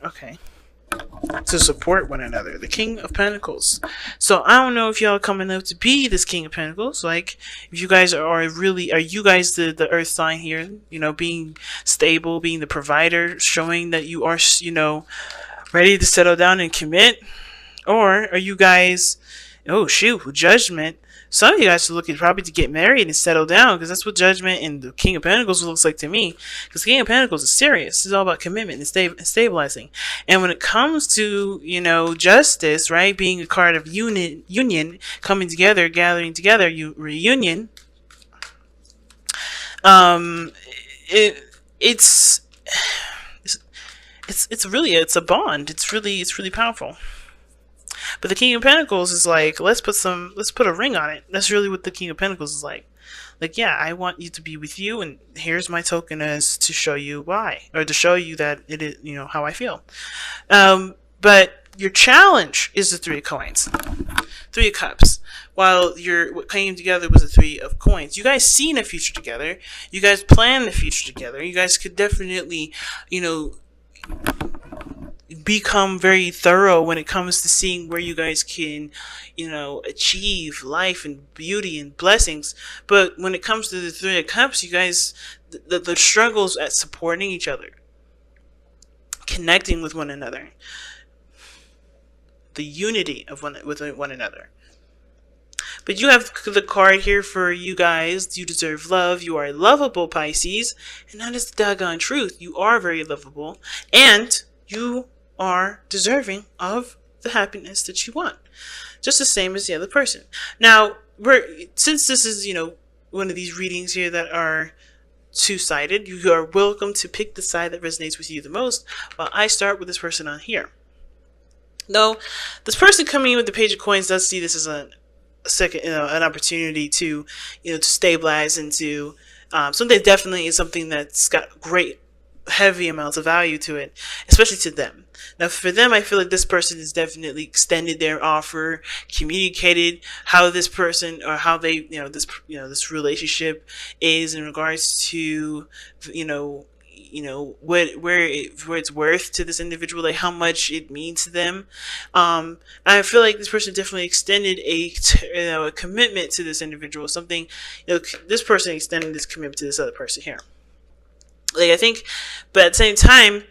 Okay. To support one another. The King of Pentacles. So I don't know if y'all coming up to be this King of Pentacles. Like, if you guys are really, are you guys the earth sign here? You know, being stable, being the provider, showing that you are, ready to settle down and commit? Or are you guys, oh shoot, Judgment? Some of you guys are looking probably to get married and settle down, because that's what Judgment and the King of Pentacles looks like to me. Because the King of Pentacles is serious. It's all about commitment and stabilizing. And when it comes to, justice, right, being a card of union, coming together, gathering together, reunion, it it's it's a bond. It's really powerful. But the King of Pentacles is like, let's put a ring on it. That's really what the King of Pentacles is like. Like, yeah, I want you to be with you, and here's my token as to show you why, or to show you that it is, how I feel. But your challenge is the Three of Coins, Three of Cups. While what came together was the Three of Coins. You guys seen a future together. You guys plan the future together. You guys could definitely, become very thorough when it comes to seeing where you guys can, achieve life and beauty and blessings. But when it comes to the Three of Cups, you guys, the struggles at supporting each other, connecting with one another, the unity of with one another. But you have the card here for you guys. You deserve love. You are lovable, Pisces. And that is the doggone truth. You are very lovable. And you are deserving of the happiness that you want. Just the same as the other person. Now, since this is, one of these readings here that are two-sided, you are welcome to pick the side that resonates with you the most, while I start with this person on here. Though, this person coming in with the Page of Coins does see this as a second, an opportunity to, to stabilize into something that definitely is something that's got great, heavy amounts of value to it, especially to them. Now, for them, I feel like this person has definitely extended their offer, communicated how this person, or how they, this relationship is in regards to, where it's worth to this individual, like how much it means to them. I feel like this person definitely extended a commitment to this individual. Something, this person extended this commitment to this other person here. Like, I think, but at the same time,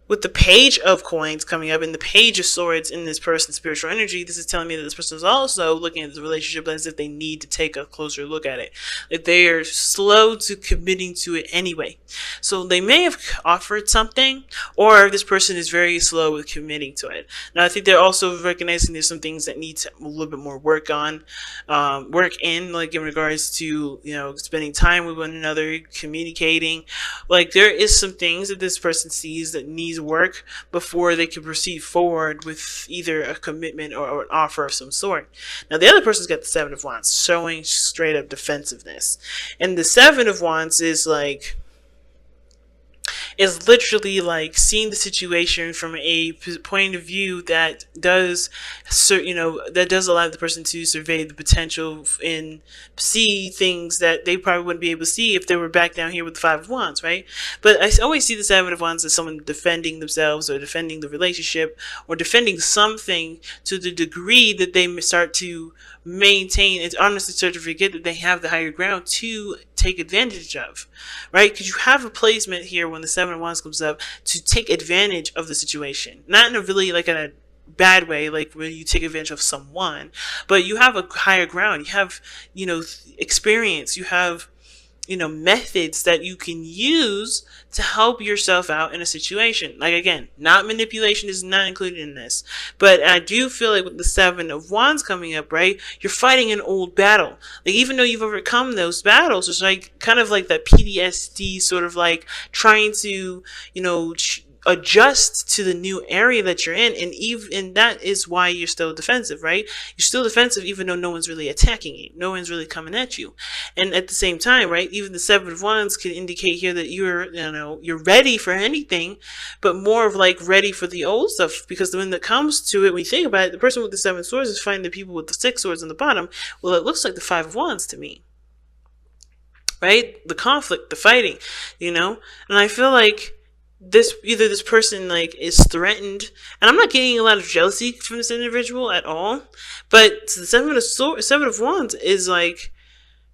with the Page of Coins coming up and the Page of Swords in this person's spiritual energy, this is telling me that this person is also looking at the relationship as if they need to take a closer look at it. Like, they are slow to committing to it anyway. So they may have offered something, or this person is very slow with committing to it. Now, I think they're also recognizing there's some things that need a little bit more work in, like in regards to, spending time with one another, communicating. Like, there is some things that this person sees that needs work before they can proceed forward with either a commitment or an offer of some sort. Now, the other person's got the Seven of Wands, showing straight up defensiveness. And the Seven of Wands is like, is literally like seeing the situation from a point of view that does, that does allow the person to survey the potential and see things that they probably wouldn't be able to see if they were back down here with the Five of Wands, right? But I always see the Seven of Wands as someone defending themselves, or defending the relationship, or defending something to the degree that they start to maintain. It's honestly start to forget that they have the higher ground to take advantage of, right? Because you have a placement here when the Seven of Wands comes up to take advantage of the situation, not in a really like in a bad way, like where you take advantage of someone, but you have a higher ground. You have, experience. You have, methods that you can use to help yourself out in a situation. Like, again, not manipulation is not included in this, but I do feel like with the Seven of Wands coming up, right, you're fighting an old battle. Like, even though you've overcome those battles, it's like kind of like that PTSD, sort of like trying to, adjust to the new area that you're in, and that is why you're still defensive, right? You're still defensive even though no one's really attacking you, no one's really coming at you. And at the same time, right, even the Seven of Wands can indicate here that you're ready for anything, but more of like ready for the old stuff, because when it comes to it, when you think about it, the person with the Seven Swords is fighting the people with the Six Swords on the bottom. Well, it looks like the Five of Wands to me, right? The conflict, the fighting, and I feel like this person like is threatened, and I'm not getting a lot of jealousy from this individual at all, but the seven of wands is like,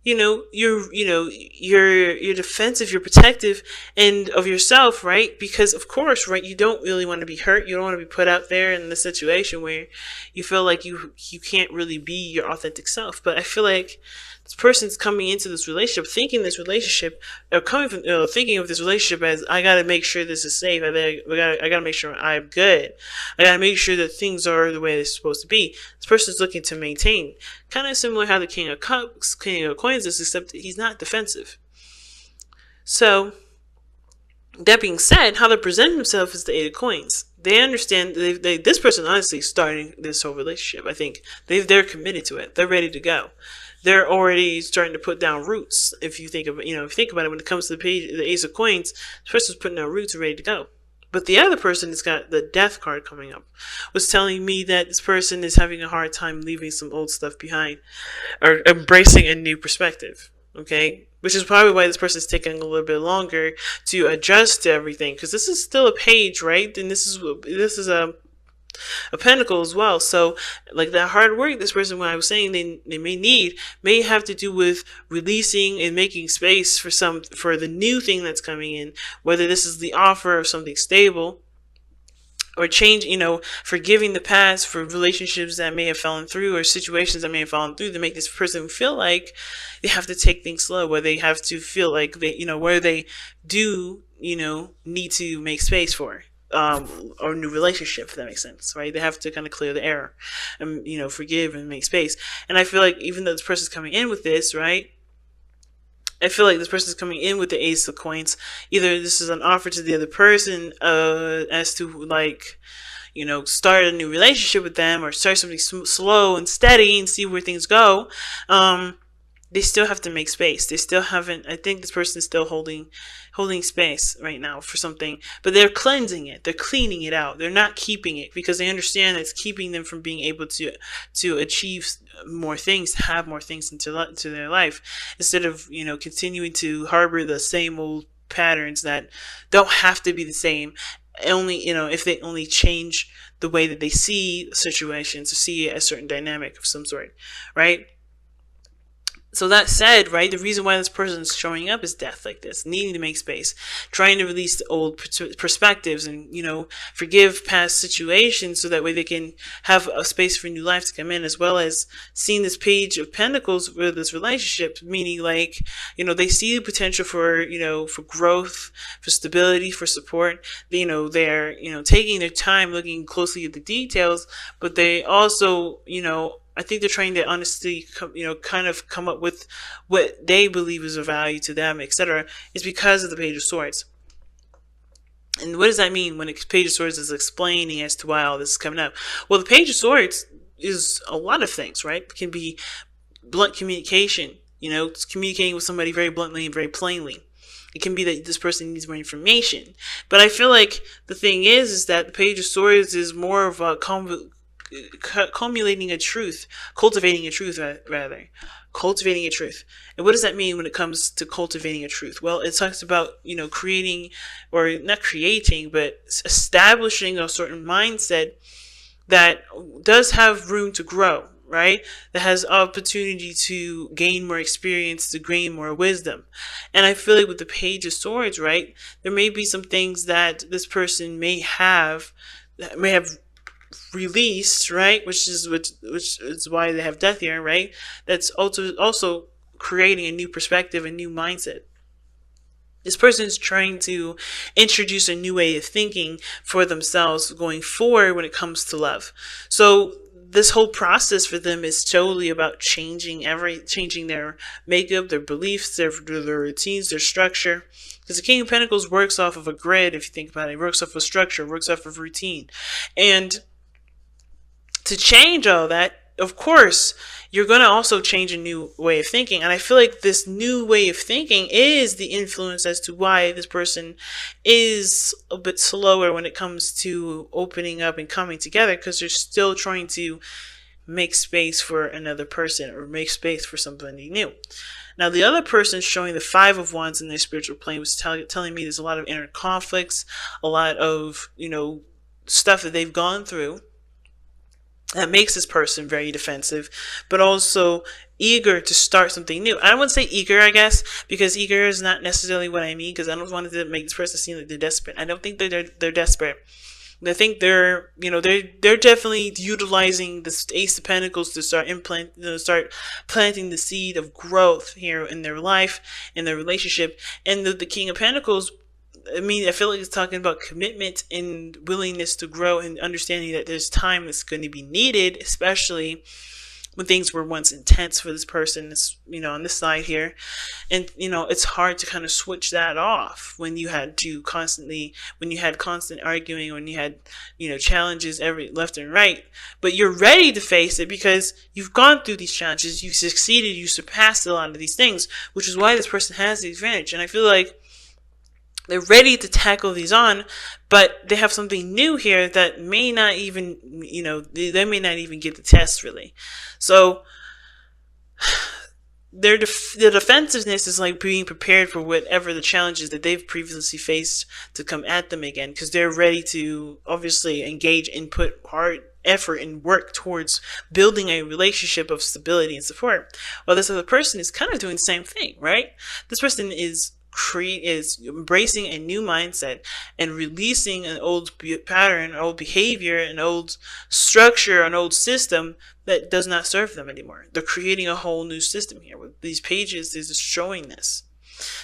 you're defensive, you're protective and of yourself, right? Because of course, right, you don't really want to be hurt, you don't want to be put out there in the situation where you feel like you can't really be your authentic self. But I feel like this person's coming into this relationship thinking this relationship, or coming from thinking of this relationship as, I gotta make sure this is safe, I gotta make sure I'm good, I gotta make sure that things are the way they're supposed to be. This person's looking to maintain, kind of similar how the King of Cups, King of Coins is, except he's not defensive. So that being said, how they're presenting themselves is the Eight of Coins. They understand, this person honestly starting this whole relationship. I think they're committed to it. They're ready to go. They're already starting to put down roots. If you think of it, if you think about it, when it comes to the Ace of Coins, this person's putting down roots and ready to go. But the other person that's got the Death card coming up was telling me that this person is having a hard time leaving some old stuff behind or embracing a new perspective. Okay? Which is probably why this person is taking a little bit longer to adjust to everything, because this is still a page, right? And this is a pentacle as well. So like that hard work this person, when I was saying they may have to do with releasing and making space for the new thing that's coming in, whether this is the offer of something stable or change, forgiving the past for relationships that may have fallen through or situations that may have fallen through, to make this person feel like they have to take things slow, where they have to feel like where they do, need to make space for or new relationship, if that makes sense, right? They have to kind of clear the air and, forgive and make space. And I feel like even though this person's coming in with this, right? I feel like this person's coming in with the Ace of Coins. Either this is an offer to the other person as to like, start a new relationship with them, or start something slow and steady and see where things go. They still have to make space. They still haven't. I think this person is still holding space right now for something, but they're cleansing it. They're cleaning it out. They're not keeping it, because they understand it's keeping them from being able to achieve more things, to have more things into their life, instead of continuing to harbor the same old patterns that don't have to be the same. Only if they only change the way that they see situations, or see a certain dynamic of some sort, right? So that said, right, the reason why this person is showing up is death like this, needing to make space, trying to release the old perspectives and, forgive past situations, so that way they can have a space for new life to come in, as well as seeing this Page of Pentacles with this relationship, meaning like, they see the potential for, for growth, for stability, for support. They're, taking their time, looking closely at the details, but they also, I think they're trying to honestly, kind of come up with what they believe is of value to them, etc. It's because of the Page of Swords. And what does that mean when Page of Swords is explaining as to why all this is coming up? Well, the Page of Swords is a lot of things, right? It can be blunt communication, it's communicating with somebody very bluntly and very plainly. It can be that this person needs more information. But I feel like the thing is that the Page of Swords is more of a culminating a truth, cultivating a truth, rather. Cultivating a truth. And what does that mean when it comes to cultivating a truth? Well, it talks about, creating, or not creating, but establishing a certain mindset that does have room to grow, right? That has opportunity to gain more experience, to gain more wisdom. And I feel like with the Page of Swords, right, there may be some things that this person may have released, right, which is why they have death here, right? That's also creating a new perspective, a new mindset. This person is trying to introduce a new way of thinking for themselves going forward when it comes to love. So this whole process for them is totally about changing their makeup, their beliefs, their routines, their structure. Because the King of Pentacles works off of a grid, if you think about it. It works off of structure, works off of routine. And to change all that, of course, you're going to also change a new way of thinking. And I feel like this new way of thinking is the influence as to why this person is a bit slower when it comes to opening up and coming together, because they're still trying to make space for another person or make space for somebody new. Now, the other person showing the Five of Wands in their spiritual plane was telling me there's a lot of inner conflicts, a lot of, stuff that they've gone through that makes this person very defensive, but also eager to start something new. I wouldn't say eager, I guess, because eager is not necessarily what I mean, because I don't want to make this person seem like they're desperate. I don't think they're desperate. I think they're definitely utilizing the Ace of Pentacles to start planting the seed of growth here in their life, in their relationship. And the King of Pentacles, I feel like it's talking about commitment and willingness to grow and understanding that there's time that's going to be needed, especially when things were once intense for this person, on this side here. And, it's hard to kind of switch that off when you had constant arguing, when you had, challenges every left and right. But you're ready to face it because you've gone through these challenges, you've succeeded, you surpassed a lot of these things, which is why this person has the advantage. And I feel like they're ready to tackle these on, but they have something new here that may not even, they may not even get the test really. So the defensiveness is like being prepared for whatever the challenges that they've previously faced to come at them again, because they're ready to obviously engage and put hard effort and work towards building a relationship of stability and support. While this other person is kind of doing the same thing, right? This person is embracing a new mindset and releasing an old pattern, old behavior, an old structure, an old system that does not serve them anymore. They're creating a whole new system here. With these pages, is showing this.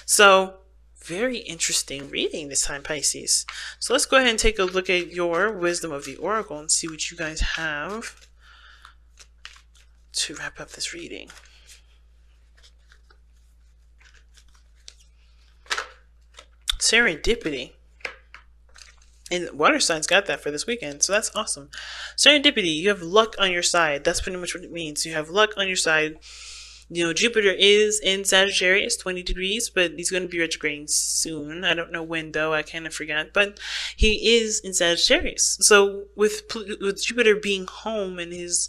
So, very interesting reading this time, Pisces. So let's go ahead and take a look at your Wisdom of the Oracle and see what you guys have to wrap up this reading. Serendipity. And water signs got that for this weekend, so that's awesome. Serendipity, you have luck on your side. That's pretty much what it means. You have luck on your side. Jupiter is in Sagittarius, 20 degrees, but he's going to be retrograding soon. I don't know when, though. I kind of forgot. But he is in Sagittarius. So with Jupiter being home in his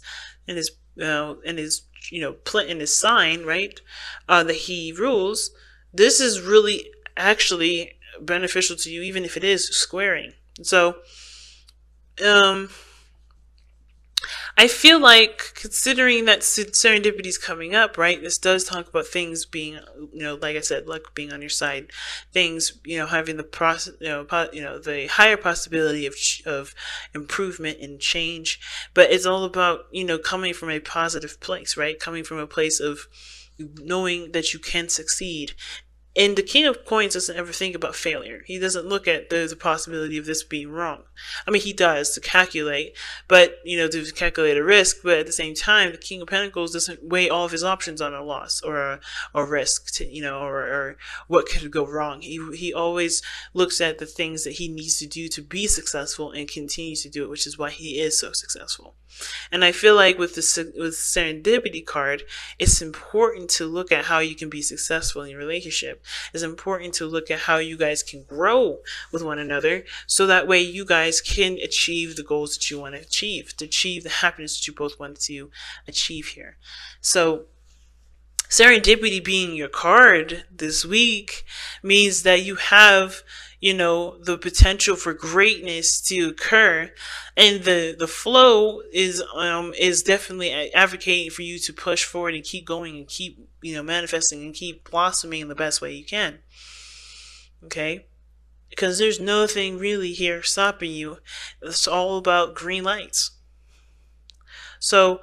sign, right, that he rules, this is really actually beneficial to you, even if it is squaring. So I feel like, considering that serendipity is coming up, right, this does talk about things being, like I said, luck being on your side, things, having the higher possibility of improvement and change. But it's all about, coming from a positive place, right, coming from a place of knowing that you can succeed. And the King of Coins doesn't ever think about failure. He doesn't look at the possibility of this being wrong. I mean, he does to calculate, but, to calculate a risk. But at the same time, the King of Pentacles doesn't weigh all of his options on a loss or a risk, or what could go wrong. He always looks at the things that he needs to do to be successful and continues to do it, which is why he is so successful. And I feel like with Serendipity card, it's important to look at how you can be successful in your relationship. It's important to look at how you guys can grow with one another, so that way you guys can achieve the goals that you want to achieve the happiness that you both want to achieve here. So Serendipity being your card this week means that you have, the potential for greatness to occur, and the flow is definitely advocating for you to push forward and keep going and keep, manifesting and keep blossoming in the best way you can. Okay? Because there's nothing really here stopping you. It's all about green lights. So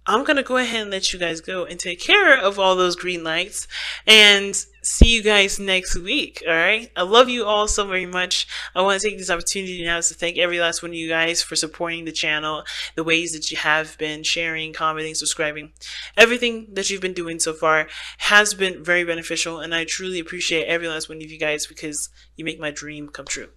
I'm going to go ahead and let you guys go and take care of all those green lights, and see you guys next week. All right. I love you all so very much. I want to take this opportunity now to thank every last one of you guys for supporting the channel, the ways that you have been sharing, commenting, subscribing. Everything that you've been doing so far has been very beneficial, and I truly appreciate every last one of you guys, because you make my dream come true.